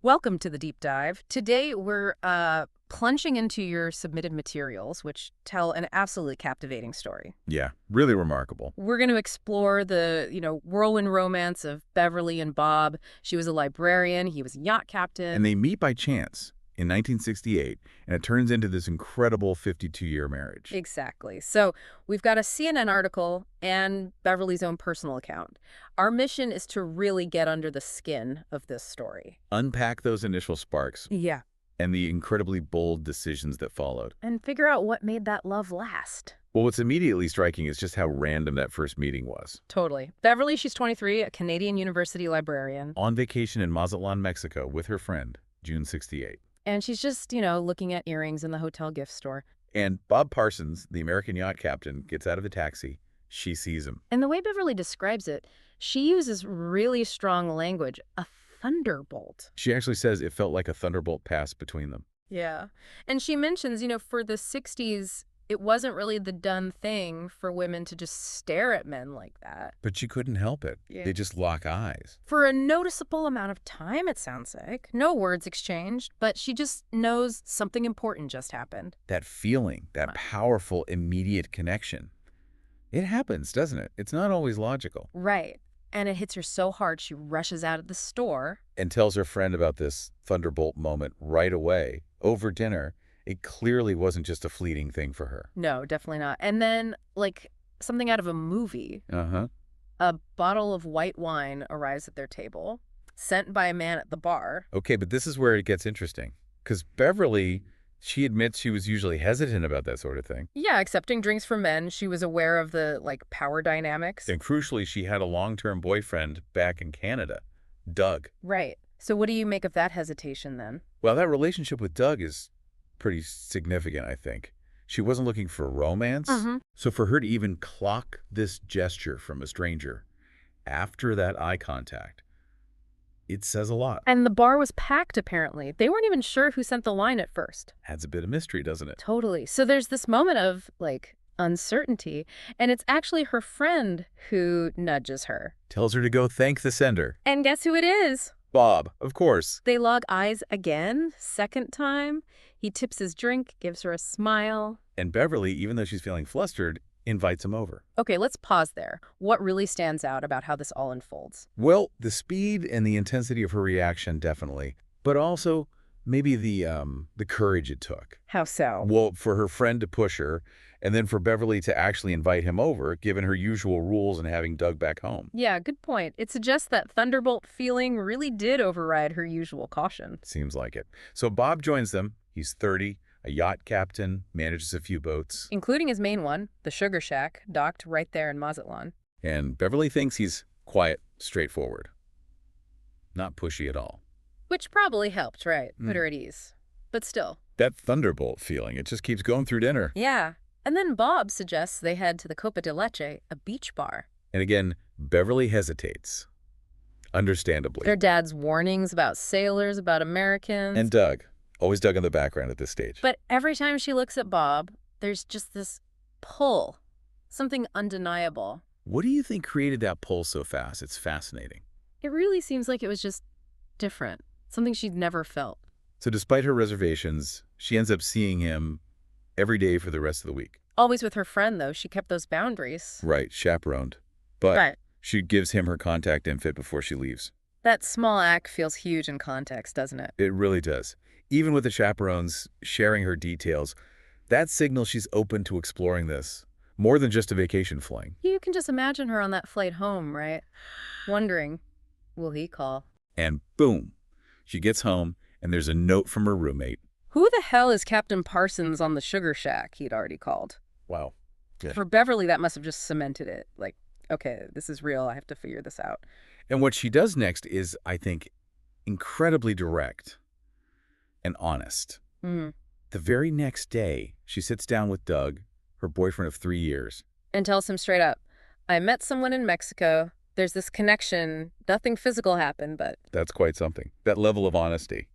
Welcome to the Deep Dive. Today we're plunging into your submitted materials, which tell an absolutely captivating story. Yeah, really remarkable. We're going to explore the, whirlwind romance of Beverly and Bob. She was a librarian, he was a yacht And captain. they meet by chance in 1968, and it turns into this incredible 52-year marriage. Exactly. So we've got a CNN article and Beverly's own personal account. Our mission is to really get under the skin of this story. Unpack those initial sparks Yeah. and the incredibly bold decisions that followed. And figure out what made that love last. Well, what's immediately striking is just how random that first meeting was. Totally. Beverly, she's 23, a Canadian university librarian. On vacation in Mazatlan, Mexico with her friend, June 68. And she's just, looking at earrings in the hotel gift store. And Bob Parsons, the American yacht captain, gets out of the taxi. She sees him. And the way Beverly describes it, she uses really strong language, a thunderbolt. She actually says it felt like a thunderbolt passed between them. Yeah. And she mentions, for the 60s, it wasn't really the done thing for women to just stare at men like that. But she couldn't help it. Yeah. They just lock eyes. For a noticeable amount of time, it sounds like. No words exchanged, but she just knows something important just happened. That feeling, that powerful, immediate connection. It happens, doesn't it? It's not always logical. Right. And it hits her so hard she rushes out of the store. And tells her friend about this thunderbolt moment right away, over dinner. It clearly wasn't just a fleeting thing for her. No, definitely not. And then, like something out of a movie, Uh-huh. a bottle of white wine arrives at their table, sent by a man at the bar. Okay, but this is where it gets interesting. Because Beverly, she admits she was usually hesitant about that sort of thing. Yeah, accepting drinks from men. She was aware of the, power dynamics. And crucially, she had a long-term boyfriend back in Canada, Doug. Right. So what do you make of that hesitation then? Well, that relationship with Doug is pretty significant, I think. She wasn't looking for romance. So for her to even clock this gesture from a stranger after that eye contact, it says a lot. And the bar was packed, apparently. They weren't even sure who sent the line at first. Adds a bit of mystery, doesn't it? Totally. So there's this moment of, uncertainty, and it's actually her friend who nudges her. Tells her to go thank the sender. And guess who it is? Bob, of course. They log eyes again, second time. He tips his drink, gives her a smile. And Beverly, even though she's feeling flustered, invites him over. Okay, let's pause there. What really stands out about how this all unfolds? Well, the speed and the intensity of her reaction, definitely. But also, maybe the courage it took. How so? Well, for her friend to push her, and then for Beverly to actually invite him over, given her usual rules and having Doug back home. Yeah, good point. It suggests that thunderbolt feeling really did override her usual caution. Seems like it. So Bob joins them. He's 30, a yacht captain, manages a few boats. Including his main one, the Sugar Shack, docked right there in Mazatlan. And Beverly thinks he's quiet, straightforward. Not pushy at all. Which probably helped, right? Put her at ease. But still. That thunderbolt feeling, it just keeps going through dinner. Yeah. And then Bob suggests they head to the Copa de Leche, a beach bar. And again, Beverly hesitates. Understandably. Their dad's warnings about sailors, about Americans. And Doug. Always Doug in the background at this stage. But every time she looks at Bob, there's just this pull. Something undeniable. What do you think created that pull so fast? It's fascinating. It really seems like it was just different. Something she'd never felt. So despite her reservations, she ends up seeing him every day for the rest of the week. Always with her friend, though. She kept those boundaries. Right, chaperoned. But Right. she gives him her contact info before she leaves. That small act feels huge in context, doesn't it? It really does. Even with the chaperones sharing her details, that signals she's open to exploring this. More than just a vacation fling. You can just imagine her on that flight home, right? Wondering, will he call? And boom, she gets home and there's a note from her roommate. Who the hell is Captain Parsons on the Sugar Shack he'd already called? Wow. Good. For Beverly, that must have just cemented it. Okay, this is real. I have to figure this out. And what she does next is, I think, incredibly direct and honest. Mm-hmm. The very next day, she sits down with Doug, her boyfriend of 3 years. And tells him straight up, I met someone in Mexico. There's this connection. Nothing physical happened, but... That's quite something. That level of honesty.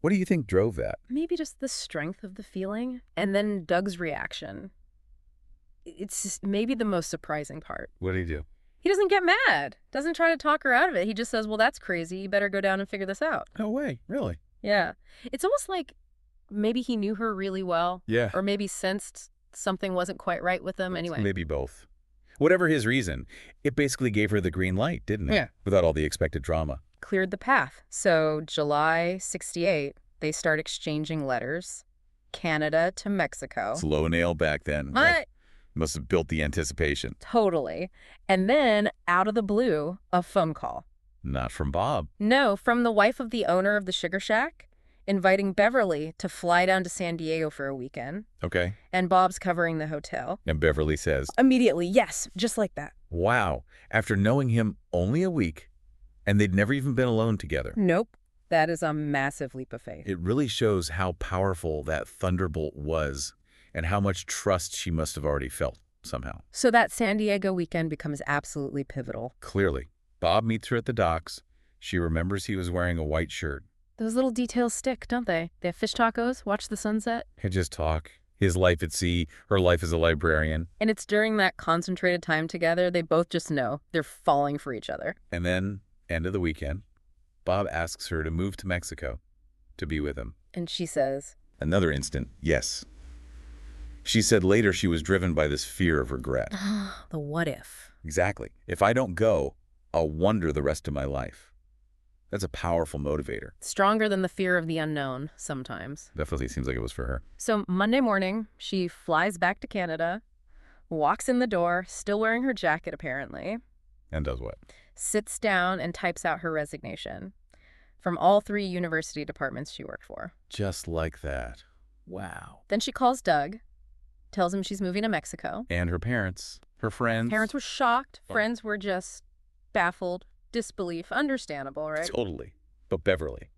What do you think drove that? Maybe just the strength of the feeling. And then Doug's reaction. It's maybe the most surprising part. What did he do? He doesn't get mad, doesn't try to talk her out of it. He just says, well, that's crazy. You better go down and figure this out. No way, really? Yeah. It's almost like maybe he knew her really well. Yeah. Or maybe sensed something wasn't quite right with them. Anyway. Maybe both. Whatever his reason, it basically gave her the green light, didn't it? Yeah. Without all the expected drama. Cleared the path. So July 68, they start exchanging letters. Canada to Mexico. Slow nail back then. Right? Must have built the anticipation. Totally. And then, out of the blue, a phone call. Not from Bob. No, from the wife of the owner of the Sugar Shack, inviting Beverly to fly down to San Diego for a weekend. Okay. And Bob's covering the hotel. And Beverly says, immediately, yes, just like that. Wow. After knowing him only a week, and they'd never even been alone together. Nope. That is a massive leap of faith. It really shows how powerful that thunderbolt was and how much trust she must have already felt somehow. So that San Diego weekend becomes absolutely pivotal. Clearly. Bob meets her at the docks. She remembers he was wearing a white shirt. Those little details stick, don't they? They have fish tacos, watch the sunset. And just talk. His life at sea, her life as a librarian. And it's during that concentrated time together, they both just know they're falling for each other. And then, end of the weekend, Bob asks her to move to Mexico to be with him. And she says, another instant, yes. She said later she was driven by this fear of regret. The what if. Exactly. If I don't go, I'll wonder the rest of my life. That's a powerful motivator. Stronger than the fear of the unknown, sometimes. Definitely seems like it was for her. So Monday morning, she flies back to Canada, walks in the door, still wearing her jacket apparently. And does what? Sits down and types out her resignation from all 3 university departments she worked for. Just like that. Wow. Then she calls Doug, tells him she's moving to Mexico. And her parents, her friends. Parents were shocked. Friends were just baffled. Disbelief. Understandable, right? Totally. But Beverly,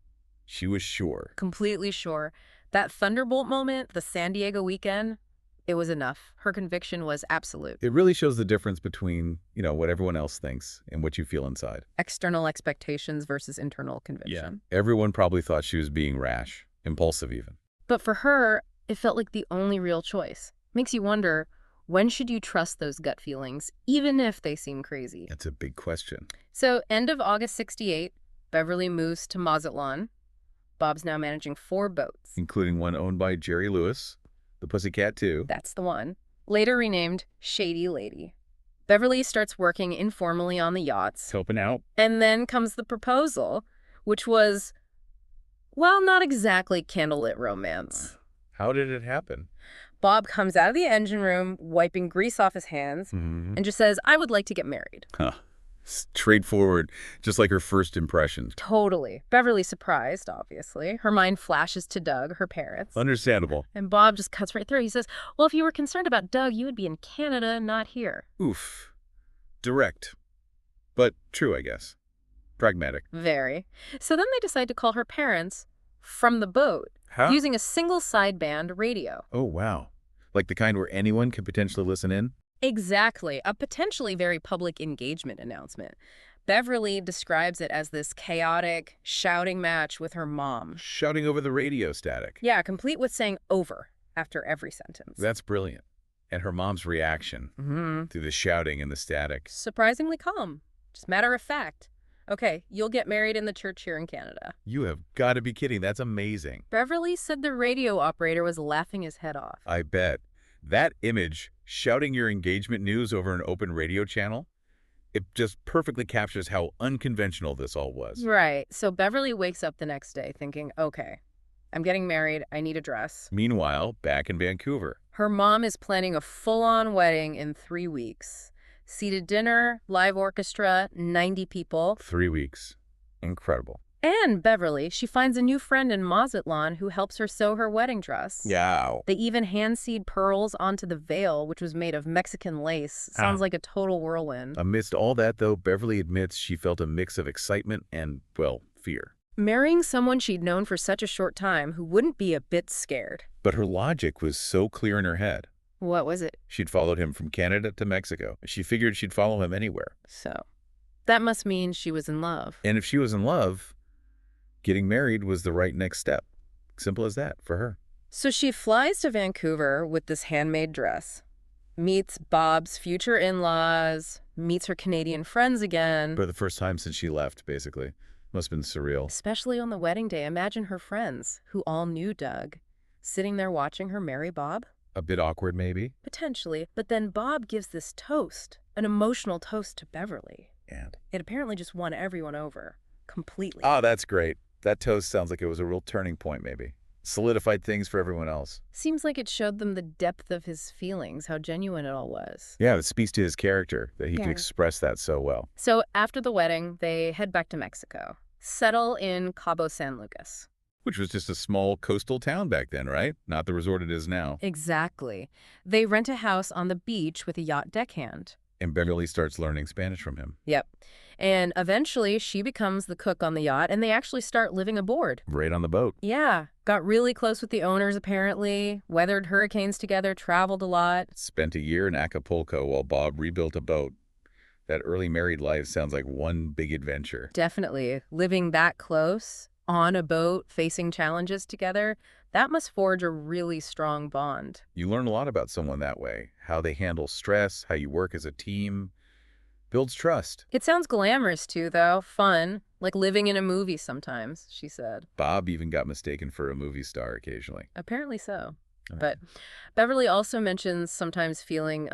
she was sure. Completely sure. That thunderbolt moment, the San Diego weekend, it was enough. Her conviction was absolute. It really shows the difference between, what everyone else thinks and what you feel inside. External expectations versus internal conviction. Yeah. Everyone probably thought she was being rash, impulsive even. But for her, it felt like the only real choice. Makes you wonder, when should you trust those gut feelings, even if they seem crazy? That's a big question. So, end of August 68, Beverly moves to Mazatlan. Bob's now managing 4 boats. Including one owned by Jerry Lewis, the Pussycat 2. That's the one. Later renamed Shady Lady. Beverly starts working informally on the yachts. Helping out. And then comes the proposal, which was, well, not exactly candlelit romance. How did it happen? Bob comes out of the engine room, wiping grease off his hands, and just says, I would like to get married. Huh. Straightforward, just like her first impressions. Totally. Beverly's surprised, obviously. Her mind flashes to Doug, her parents. Understandable. And Bob just cuts right through. He says, well, if you were concerned about Doug, you would be in Canada, not here. Oof. Direct. But true, I guess. Pragmatic. Very. So then they decide to call her parents from the boat. How? Using a single sideband radio. Oh, wow. Like the kind where anyone could potentially listen in? Exactly. A potentially very public engagement announcement. Beverly describes it as this chaotic, shouting match with her mom. Shouting over the radio static. Yeah, complete with saying over after every sentence. That's brilliant. And her mom's reaction to the shouting and the static. Surprisingly calm. Just matter of fact. Okay, you'll get married in the church here in Canada. You have got to be kidding. That's amazing. Beverly said the radio operator was laughing his head off. I bet. That image, shouting your engagement news over an open radio channel, it just perfectly captures how unconventional this all was. Right. So Beverly wakes up the next day thinking, okay, I'm getting married. I need a dress. Meanwhile, back in Vancouver. Her mom is planning a full-on wedding in 3 weeks. Seated dinner, live orchestra, 90 people. 3 weeks. Incredible. And Beverly, she finds a new friend in Mazatlan who helps her sew her wedding dress. Yeah. They even hand-seed pearls onto the veil, which was made of Mexican lace. Sounds like a total whirlwind. Amidst all that, though, Beverly admits she felt a mix of excitement and, well, fear. Marrying someone she'd known for such a short time who wouldn't be a bit scared. But her logic was so clear in her head. What was it? She'd followed him from Canada to Mexico. She figured she'd follow him anywhere. So, that must mean she was in love. And if she was in love, getting married was the right next step. Simple as that for her. So she flies to Vancouver with this handmade dress, meets Bob's future in-laws, meets her Canadian friends again. For the first time since she left, basically. Must have been surreal. Especially on the wedding day. Imagine her friends, who all knew Doug, sitting there watching her marry Bob. A bit awkward, maybe? Potentially. But then Bob gives this toast, an emotional toast to Beverly. And? It apparently just won everyone over. Completely. Oh, that's great. That toast sounds like it was a real turning point, maybe. Solidified things for everyone else. Seems like it showed them the depth of his feelings, how genuine it all was. Yeah, it speaks to his character that he could Yeah. express that so well. So after the wedding, they head back to Mexico, settle in Cabo San Lucas. Which was just a small coastal town back then, right? Not the resort it is now. Exactly. They rent a house on the beach with a yacht deckhand. And Beverly starts learning Spanish from him. Yep. And eventually she becomes the cook on the yacht, and they actually start living aboard. Right on the boat. Yeah. Got really close with the owners, apparently. Weathered hurricanes together, traveled a lot. Spent a year in Acapulco while Bob rebuilt a boat. That early married life sounds like one big adventure. Definitely. Living that close, on a boat, facing challenges together, that must forge a really strong bond. You learn a lot about someone that way. How they handle stress, how you work as a team. Builds trust. It sounds glamorous too, though. Fun. Like living in a movie sometimes, she said. Bob even got mistaken for a movie star occasionally. Apparently so. Okay. But Beverly also mentions sometimes feeling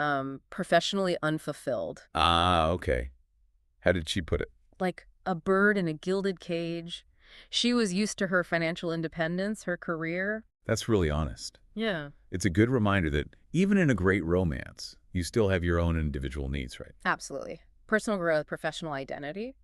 professionally unfulfilled. Ah, okay. How did she put it? Like a bird in a gilded cage. She was used to her financial independence, her career. That's really honest. Yeah. It's a good reminder that even in a great romance, you still have your own individual needs, right? Absolutely. Personal growth, professional identity,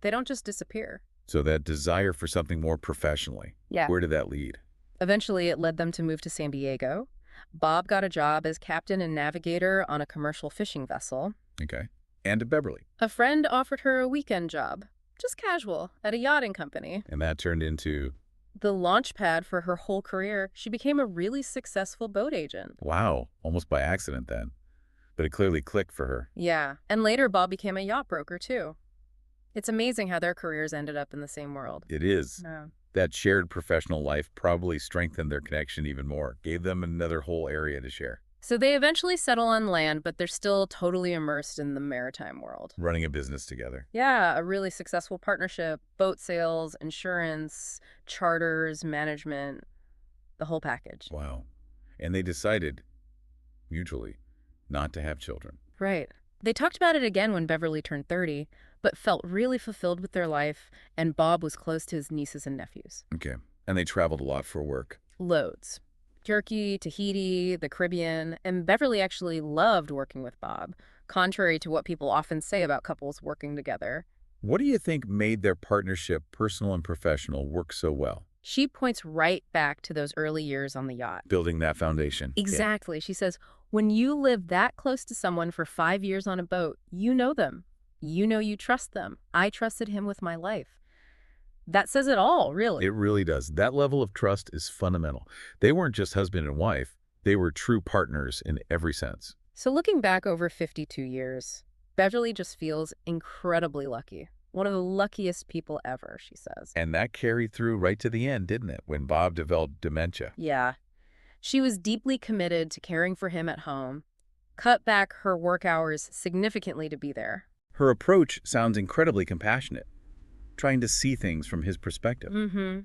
they don't just disappear. So that desire for something more professionally, Yeah. where did that lead? Eventually, it led them to move to San Diego. Bob got a job as captain and navigator on a commercial fishing vessel. Okay. And to Beverly. A friend offered her a weekend job, just casual, at a yachting company. And that turned into, The launch pad for her whole career, she became a really successful boat agent. wow, almost by accident then. But it clearly clicked for her. Yeah, and later Bob became a yacht broker too. It's amazing how their careers ended up in the same world. It is. Yeah. That shared professional life probably strengthened their connection even more, gave them another whole area to share. So they eventually settle on land, but they're still totally immersed in the maritime world. Running a business together. Yeah, a really successful partnership, boat sales, insurance, charters, management, the whole package. Wow. And they decided, mutually, not to have children. Right. They talked about it again when Beverly turned 30, but felt really fulfilled with their life, and Bob was close to his nieces and nephews. Okay. And they traveled a lot for work. Loads. Turkey, Tahiti, the Caribbean, and Beverly actually loved working with Bob, contrary to what people often say about couples working together. What do you think made their partnership, personal and professional, work so well? She points right back to those early years on the yacht. Building that foundation. Exactly. She says, when you live that close to someone for 5 years on a boat, you know them. You know you trust them. I trusted him with my life. That says it all, really. It really does. That level of trust is fundamental. They weren't just husband and wife. They were true partners in every sense. So looking back over 52 years, Beverly just feels incredibly lucky. One of the luckiest people ever, she says. And that carried through right to the end, didn't it? When Bob developed dementia. Yeah. She was deeply committed to caring for him at home, cut back her work hours significantly to be there. Her approach sounds incredibly compassionate, trying to see things from his perspective. Mm-hmm.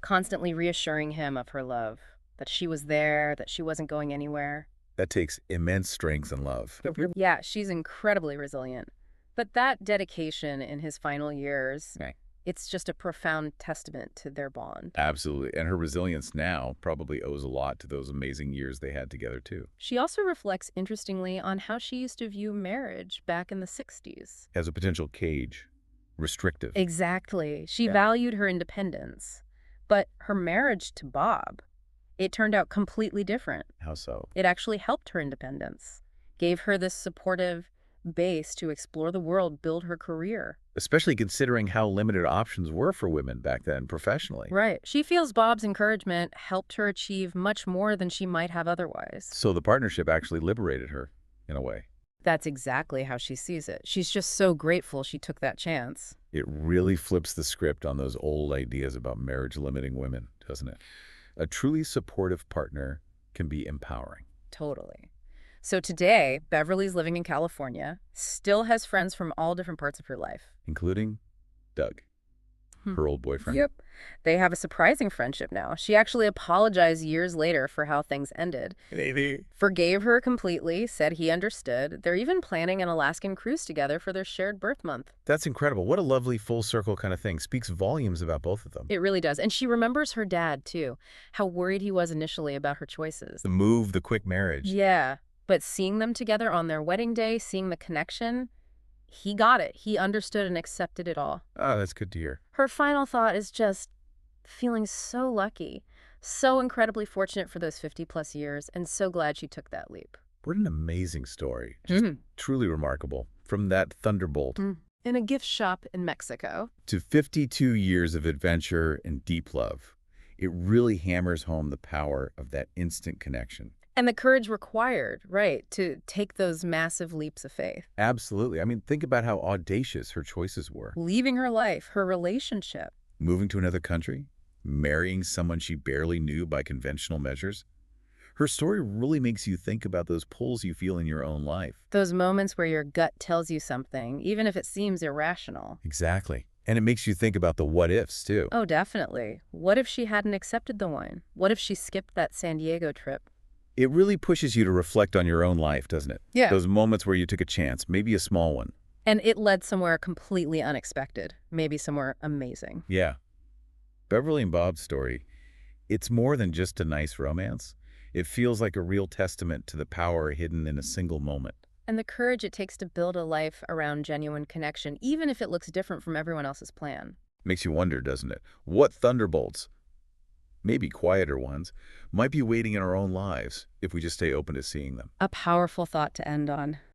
Constantly reassuring him of her love, that she was there, that she wasn't going anywhere. That takes immense strength and love. Yeah, she's incredibly resilient. But that dedication in his final years, Right. It's just a profound testament to their bond. Absolutely. And her resilience now probably owes a lot to those amazing years they had together, too. She also reflects interestingly on how she used to view marriage back in the 60s. As a potential cage, restrictive. Exactly. She Yeah. valued her independence. But her marriage to Bob, it turned out completely different. How so? It actually helped her independence, gave her this supportive base to explore the world, build her career. Especially considering how limited options were for women back then professionally. Right. She feels Bob's encouragement helped her achieve much more than she might have otherwise. So the partnership actually liberated her, in a way. That's exactly how she sees it. She's just so grateful she took that chance. It really flips the script on those old ideas about marriage limiting women, doesn't it? A truly supportive partner can be empowering. Totally. So today, Beverly's living in California, still has friends from all different parts of her life. Including Doug, Hmm. her old boyfriend. Yep. They have a surprising friendship now. She actually apologized years later for how things ended. Maybe. Forgave her completely, said he understood. They're even planning an Alaskan cruise together for their shared birth month. That's incredible. What a lovely full circle kind of thing. Speaks volumes about both of them. It really does. And she remembers her dad, too, how worried he was initially about her choices. The move, the quick marriage. Yeah, but seeing them together on their wedding day, seeing the connection, he got it. He understood and accepted it all. Oh, that's good to hear. Her final thought is just feeling so lucky, so incredibly fortunate for those 50-plus years, and so glad she took that leap. What an amazing story. Just truly remarkable. From that thunderbolt In a gift shop in Mexico. to 52 years of adventure and deep love, it really hammers home the power of that instant connection. And the courage required, right, to take those massive leaps of faith. Absolutely. I mean, think about how audacious her choices were. Leaving her life, her relationship. Moving to another country, marrying someone she barely knew by conventional measures. Her story really makes you think about those pulls you feel in your own life. Those moments where your gut tells you something, even if it seems irrational. Exactly. And it makes you think about the what ifs, too. Oh, definitely. What if she hadn't accepted the wine? What if she skipped that San Diego trip? It really pushes you to reflect on your own life, doesn't it? Yeah. Those moments where you took a chance, maybe a small one. And it led somewhere completely unexpected, maybe somewhere amazing. Yeah. Beverly and Bob's story, it's more than just a nice romance. It feels like a real testament to the power hidden in a single moment. And the courage it takes to build a life around genuine connection, even if it looks different from everyone else's plan. Makes you wonder, doesn't it? What thunderbolts, maybe quieter ones, might be waiting in our own lives if we just stay open to seeing them. A powerful thought to end on.